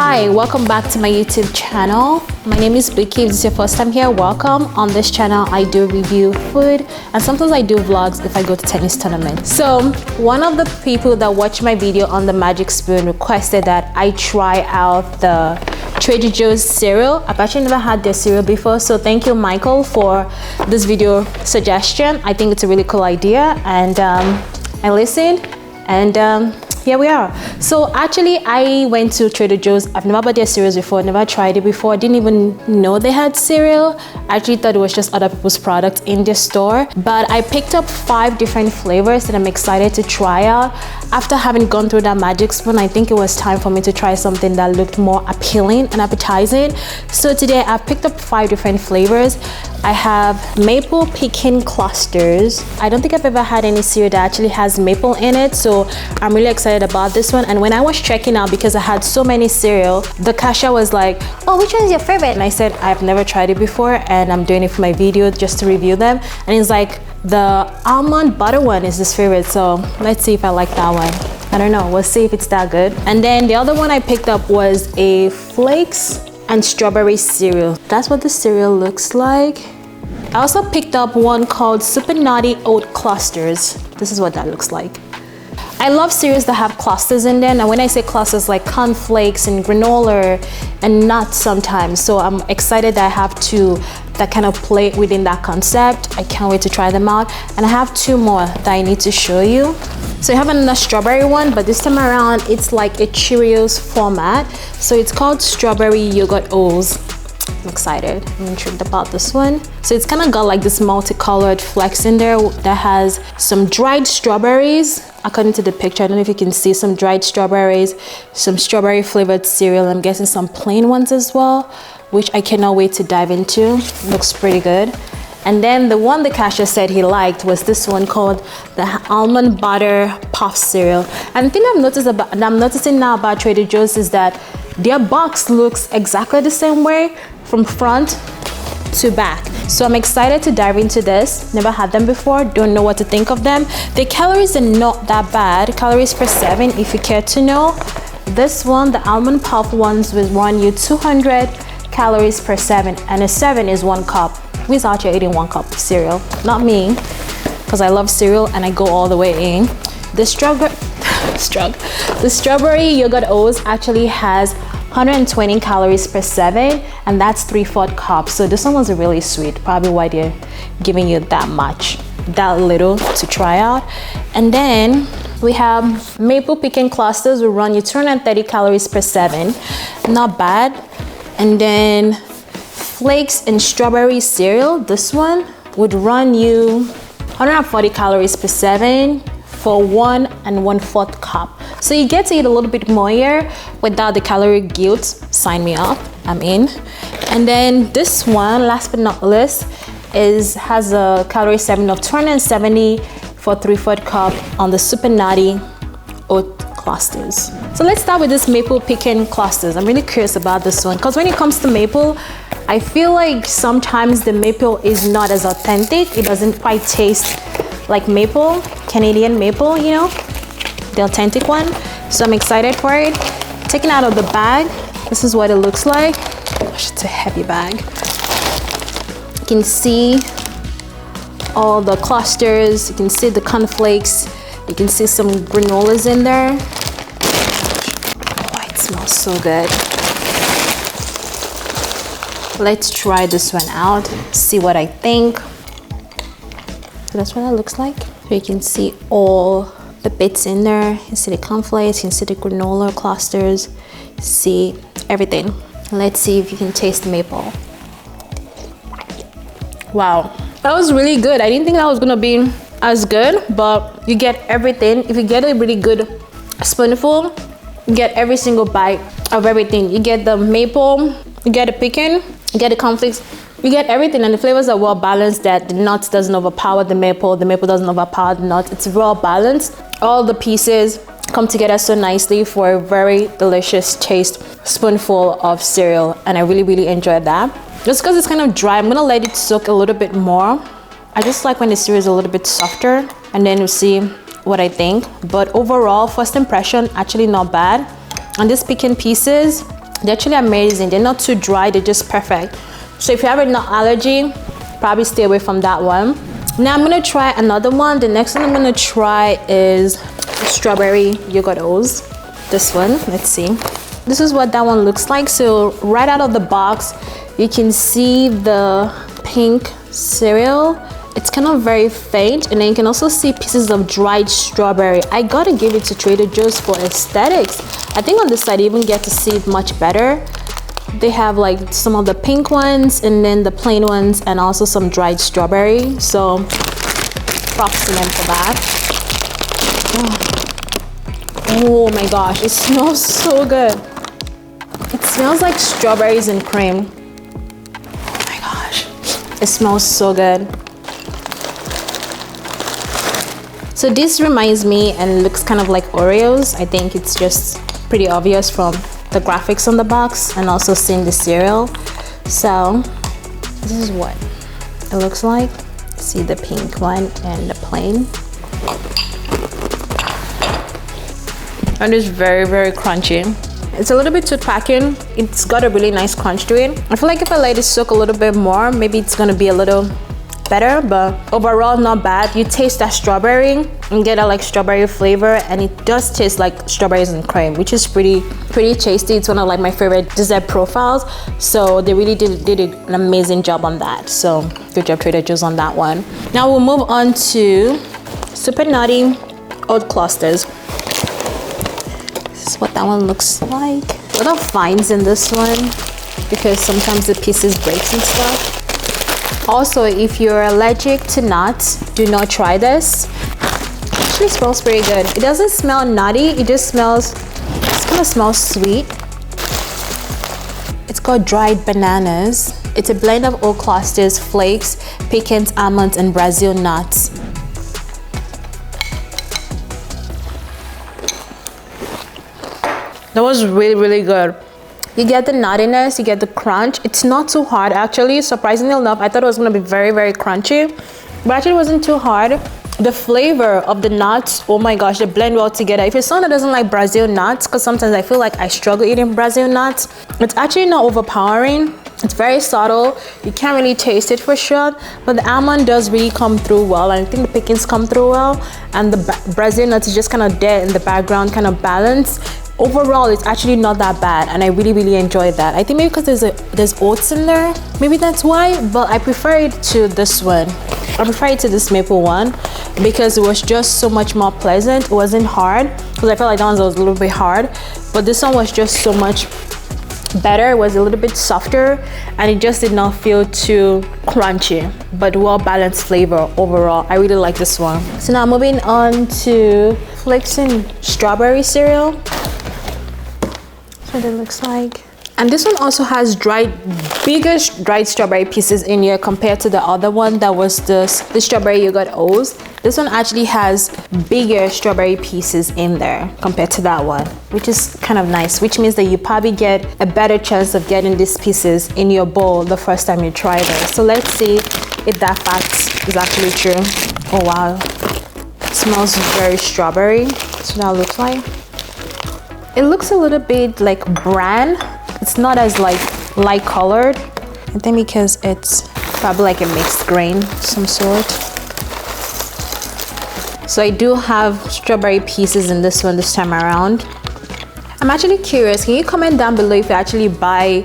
Hi, welcome back to my YouTube channel. My name is Vicky. If this is your first time here, welcome. On this channel, I do review food and sometimes I do vlogs if I go to tennis tournaments. So one of the people that watched my video on the Magic Spoon requested that I try out the Trader Joe's cereal. I've actually never had their cereal before, so thank you, Michael, for this video suggestion. I think it's a really cool idea, and I listened, and here we are. So actually I went to Trader Joe's. I've never bought their cereals before, never tried it before. I didn't even know they had cereal. I actually thought it was just other people's products in their store. But I picked up 5 different flavors that I'm excited to try out. After having gone through that Magic Spoon, I think it was time for me to try something that looked more appealing and appetizing. So today I've picked up 5 different flavors. I have maple pecan clusters. I don't think I've ever had any cereal that actually has maple in it, so I'm really excited about this one. And when I was checking out, because I had so many cereal, the cashier was like, oh, which one is your favorite? And I said, I've never tried it before and I'm doing it for my video just to review them. And he's like, the almond butter one is his favorite, so let's see if I like that one. I don't know, we'll see if it's that good. And then the other one I picked up was a flakes and strawberry cereal. That's what the cereal looks like. I also picked up one called Super Nutty Oat Clusters. This is what that looks like. I love cereals that have clusters in them, and when I say clusters, like cornflakes and granola and nuts sometimes. So I'm excited that I have 2 that kind of play within that concept. I can't wait to try them out. And I have 2 more that I need to show you. So you have another strawberry one, but this time around it's like a Cheerios format. So it's called Strawberry Yogurt O's. I'm excited. I'm intrigued about this one. So it's kind of got like this multicolored flecks in there that has some dried strawberries. According to the picture, I don't know if you can see some dried strawberries, some strawberry flavored cereal. I'm guessing some plain ones as well, which I cannot wait to dive into. Looks pretty good. And then the one the cashier said he liked was this one called the almond butter puff cereal. And the thing I'm noticing now about Trader Joe's is that their box looks exactly the same way from front to back. So I'm excited to dive into this. Never had them before, don't know what to think of them. The calories are not that bad. Calories per 7, if you care to know. This one, the almond puff ones, will run you 200 calories per 7, and a 7 is 1 cup. Who's out here eating 1 cup of cereal? Not me, because I love cereal and I go all the way in. The strawberry yogurt oats actually has 120 calories per 7, and that's 3/4 cup. So this one was really sweet, probably why they're giving you that little to try out. And then we have maple pecan clusters, will run you 230 calories per 7, not bad. And then flakes and strawberry cereal, this one would run you 140 calories per 7 for 1 1/4 cup. So you get to eat a little bit more here without the calorie guilt. Sign me up, I'm in. And then this one, last but not least, has a calorie 7 of 270 for 3/4 cup on the Super Nutty Oat Clusters. So let's start with this maple pecan clusters. I'm really curious about this one because when it comes to maple, I feel like sometimes the maple is not as authentic. It doesn't quite taste like maple, Canadian maple, you know, the authentic one. So I'm excited for it. Taken out of the bag, this is what it looks like. Gosh, it's a heavy bag. You can see all the clusters, you can see the cornflakes, you can see some granolas in there. Oh, it smells so good. Let's try this one out, see what I think. So that's what it looks like. So you can see all the bits in there. You can see the cornflakes, you can see the granola clusters, see everything. Let's see if you can taste the maple. Wow, that was really good. I didn't think that was gonna be as good, but you get everything. If you get a really good spoonful, you get every single bite of everything. You get the maple, you get the pecan, you get the cornflakes, you get everything, and the flavors are well balanced, that the nuts doesn't overpower the maple doesn't overpower the nuts. It's well balanced. All the pieces come together so nicely for a very delicious taste spoonful of cereal, and I really enjoyed that. Just because it's kind of dry, I'm gonna let it soak a little bit more. I just like when the cereal is a little bit softer, and then we'll see what I think. But overall, first impression, actually not bad. And these pecan pieces, They're actually amazing. They're not too dry, they're just perfect. So if you have a nut allergy, probably stay away from that one. Now I'm gonna try another one. The next one I'm gonna try is strawberry yogurt oats. This one, let's see. This is what that one looks like. So right out of the box, you can see the pink cereal. It's kind of very faint, and then you can also see pieces of dried strawberry. I gotta give it to Trader Joe's for aesthetics. I think on this side you even get to see it much better. They have like some of the pink ones and then the plain ones and also some dried strawberry. So props to them for that. Oh my gosh, it smells so good. It smells like strawberries and cream. Oh my gosh, it smells so good. So this reminds me and looks kind of like Oreos. I think it's just pretty obvious from the graphics on the box and also seeing the cereal. So this is what it looks like. See the pink one and the plain. And it's very, very crunchy. It's a little bit too packing. It's got a really nice crunch to it. I feel like if I let it soak a little bit more, maybe it's gonna be a little better, but overall not bad. You taste that strawberry and get a like strawberry flavor, and it does taste like strawberries and cream, which is pretty tasty. It's one of like my favorite dessert profiles, so they really did an amazing job on that. So good job Trader Joe's on that one. Now we'll move on to Super Nutty Oat Clusters. This is what that one looks like. A lot of fines in this one because sometimes the pieces break and stuff. Also, if you're allergic to nuts, do not try this. It actually smells pretty good. It doesn't smell nutty, it just kind of smells sweet. It's called dried bananas. It's a blend of oat clusters, flakes, pecans, almonds, and Brazil nuts. That was really, really good. You get the nuttiness, you get the crunch. It's not too hard actually. Surprisingly enough, I thought it was gonna be very, very crunchy, but actually it wasn't too hard. The flavor of the nuts, oh my gosh, they blend well together. If you're someone that doesn't like Brazil nuts, because sometimes I feel like I struggle eating Brazil nuts, it's actually not overpowering. It's very subtle. You can't really taste it for sure, but the almond does really come through well, and I think the pecans come through well, and the Brazil nuts is just kind of there in the background, kind of balanced. Overall, it's actually not that bad, and I really, really enjoyed that. I think maybe because there's oats in there, maybe that's why, but I prefer it to this one. I prefer it to this maple one because it was just so much more pleasant. It wasn't hard, because I felt like that one was a little bit hard, but this one was just so much better. It was a little bit softer, and it just did not feel too crunchy, but well-balanced flavor overall. I really like this one. So now moving on to Flakes and Strawberry cereal. That's what it looks like. And this one also has bigger dried strawberry pieces in here compared to the other one that was the strawberry yogurt oats. This one actually has bigger strawberry pieces in there compared to that one, which is kind of nice, which means that you probably get a better chance of getting these pieces in your bowl the first time you try this. So let's see if that fact is actually true. Oh wow, it smells very strawberry. That's what that looks like. It looks a little bit like bran. It's not as like light colored. I think because it's probably like a mixed grain of some sort. So I do have strawberry pieces in this one this time around. I'm actually curious, can you comment down below if you actually buy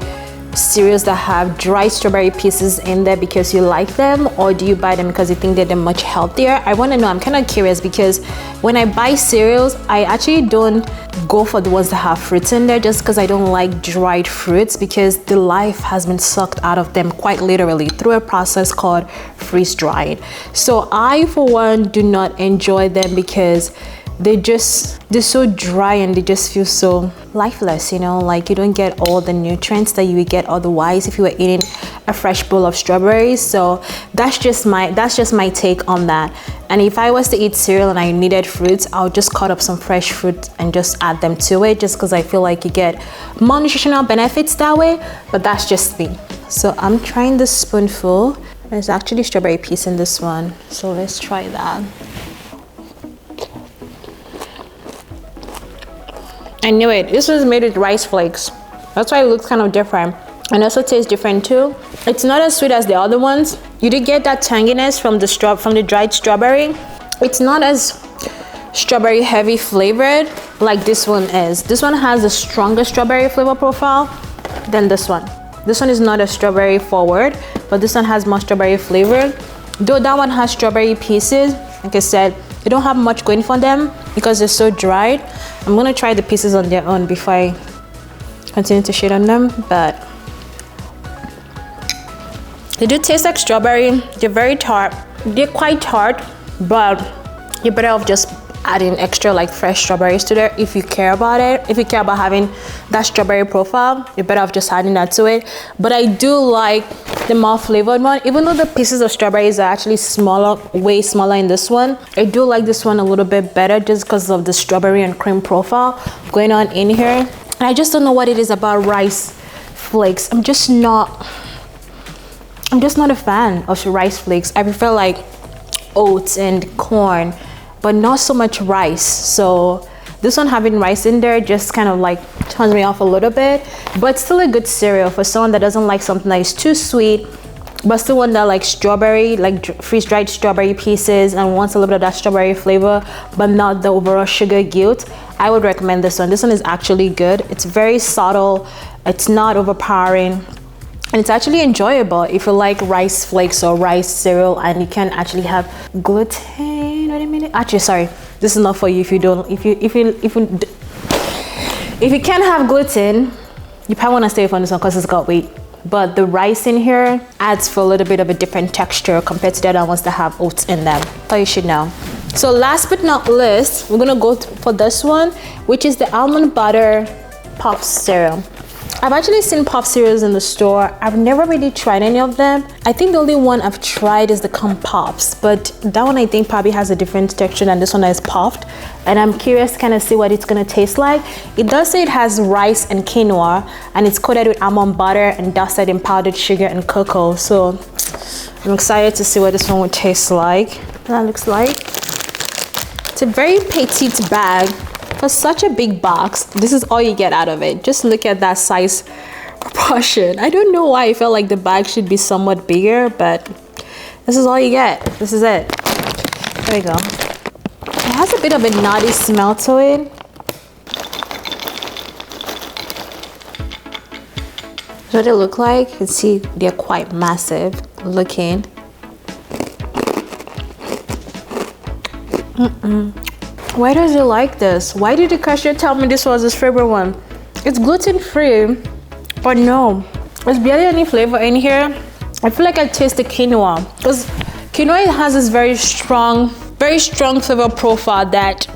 cereals that have dry strawberry pieces in there because you like them, or do you buy them because you think they're much healthier? I want to know. I'm kind of curious because when I buy cereals, I actually don't go for the ones that have fruits in there just because I don't like dried fruits, because the life has been sucked out of them quite literally through a process called freeze dried. So I for one do not enjoy them because they're so dry and they just feel so lifeless, you know, like you don't get all the nutrients that you would get otherwise if you were eating a fresh bowl of strawberries. So that's just my take on that. And if I was to eat cereal and I needed fruits, I'll just cut up some fresh fruit and just add them to it, just because I feel like you get more nutritional benefits that way. But that's just me. So I'm trying this spoonful. There's actually strawberry piece in this one, so let's try that. I knew it. This was made with rice flakes. That's why it looks kind of different. And also tastes different too. It's not as sweet as the other ones. You did get that tanginess from the dried strawberry. It's not as strawberry heavy flavored like this one is. This one has a stronger strawberry flavor profile than this one. This one is not a strawberry forward, but this one has more strawberry flavor. Though that one has strawberry pieces, like I said, they don't have much going for them because they're so dried. I'm gonna try the pieces on their own before I continue to shade on them, but they do taste like strawberry. They're very tart. They're quite tart, but you're better off just adding extra like fresh strawberries to there if you care about it. If you care about having that strawberry profile, you're better off just adding that to it. But I do like the more flavored one, even though the pieces of strawberries are actually smaller, way smaller in this one. I do like this one a little bit better just because of the strawberry and cream profile going on in here. And I just don't know what it is about rice flakes. I'm just not a fan of rice flakes. I prefer like oats and corn, but not so much rice. So this one having rice in there just kind of like turns me off a little bit, but still a good cereal for someone that doesn't like something that is too sweet, but still want that like strawberry, like freeze-dried strawberry pieces and wants a little bit of that strawberry flavor, but not the overall sugar guilt. I would recommend this one. This one is actually good. It's very subtle. It's not overpowering. And it's actually enjoyable if you like rice flakes or rice cereal and you can actually have gluten. Wait a minute. Actually, sorry, this is not for you if you don't. If you can't have gluten, you probably want to stay away from this one because it's got wheat. But the rice in here adds for a little bit of a different texture compared to the other ones that have oats in them. So you should know. So last but not least, we're gonna go for this one, which is the almond butter puff cereal. I've actually seen puff cereals in the store. I've never really tried any of them. I think the only one I've tried is the Compops, but that one I think probably has a different texture than this one that is puffed. And I'm curious to kind of see what it's gonna taste like. It does say it has rice and quinoa, and it's coated with almond butter and dusted in powdered sugar and cocoa. So I'm excited to see what this one would taste like. That looks like. It's a very petite bag. For such a big box, this is all you get out of it. Just look at that size proportion. I don't know why I felt like the bag should be somewhat bigger, but this is all you get. This is it. There you go. It has a bit of a nutty smell to it. What they look like, you can see they're quite massive looking. Why does it like this? Why did the cashier tell me this was his favorite one? It's gluten-free, but no. Is barely any flavor in here. I feel like I taste the quinoa because quinoa has this very strong flavor profile that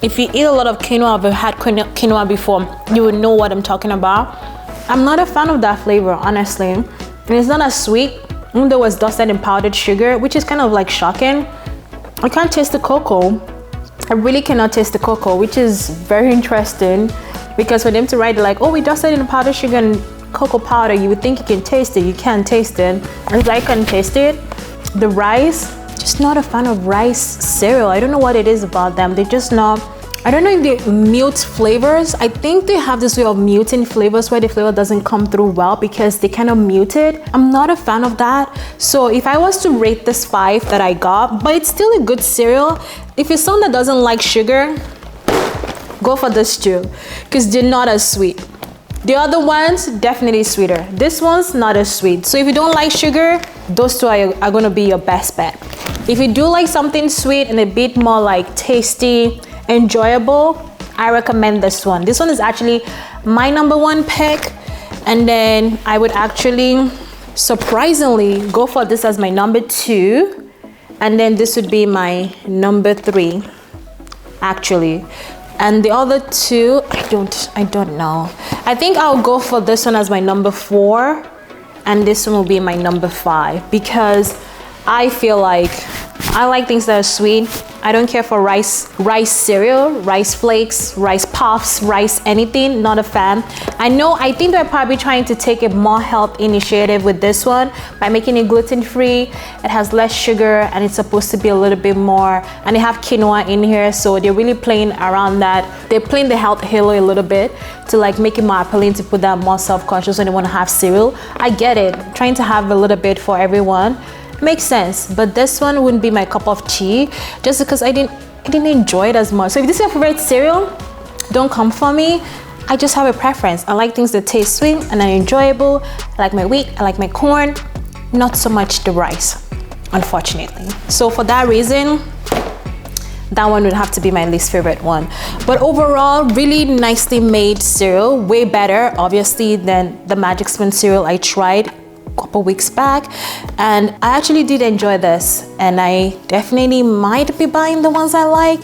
if you eat a lot of quinoa, or had quinoa before, you would know what I'm talking about. I'm not a fan of that flavor, honestly. And it's not as sweet, even though it's dusted in powdered sugar, which is kind of like shocking. I can't taste the cocoa. I really cannot taste the cocoa, which is very interesting because for them to write like, oh, we dusted in powdered sugar and cocoa powder, you would think you can taste it. You can't taste it. And I can't taste it. The rice, just not a fan of rice cereal. I don't know what it is about them. They're just not, I don't know if they mute flavors. I think they have this way of muting flavors where the flavor doesn't come through well because they kind of mute it. I'm not a fan of that. So if I was to rate this 5 that I got, but it's still a good cereal. If you're someone that doesn't like sugar, go for this too, because they're not as sweet. The other ones, definitely sweeter. This one's not as sweet. So if you don't like sugar, those two are gonna be your best bet. If you do like something sweet and a bit more like tasty, enjoyable, I recommend this one. This one is actually my #1 pick. And then I would actually, surprisingly, go for this as my #2. And then this would be my #3, actually. And the other two, I don't know. I think I'll go for this one as my #4, and this one will be my #5 because I feel like I like things that are sweet. I don't care for rice cereal, rice flakes, rice puffs, rice anything, not a fan. I think they're probably trying to take a more health initiative with this one by making it gluten-free. It has less sugar and it's supposed to be a little bit more, and they have quinoa in here, so they're really playing around that. They're playing the health halo a little bit to like make it more appealing, to put that more self-conscious when they want to have cereal. I get it, trying to have a little bit for everyone makes sense, but this one wouldn't be my cup of tea just because I didn't enjoy it as much. So if this is your favorite cereal, don't come for me. I just have a preference. I like things that taste sweet and are enjoyable. I like my wheat, I like my corn, not so much the rice, unfortunately. So for that reason, that one would have to be my least favorite one. But overall, really nicely made cereal, way better obviously than the Magic Spoon cereal I tried couple weeks back, and I actually did enjoy this, and I definitely might be buying the ones I like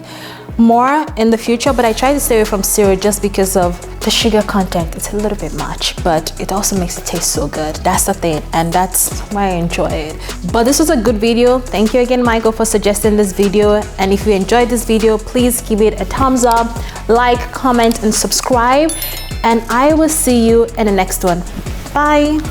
more in the future, but I try to stay away from cereal just because of the sugar content. It's a little bit much, but it also makes it taste so good. That's the thing, and that's why I enjoy it. But this was a good video. Thank you again, Michael, for suggesting this video, and if you enjoyed this video, please give it a thumbs up, like, comment, and subscribe, and I will see you in the next one. Bye.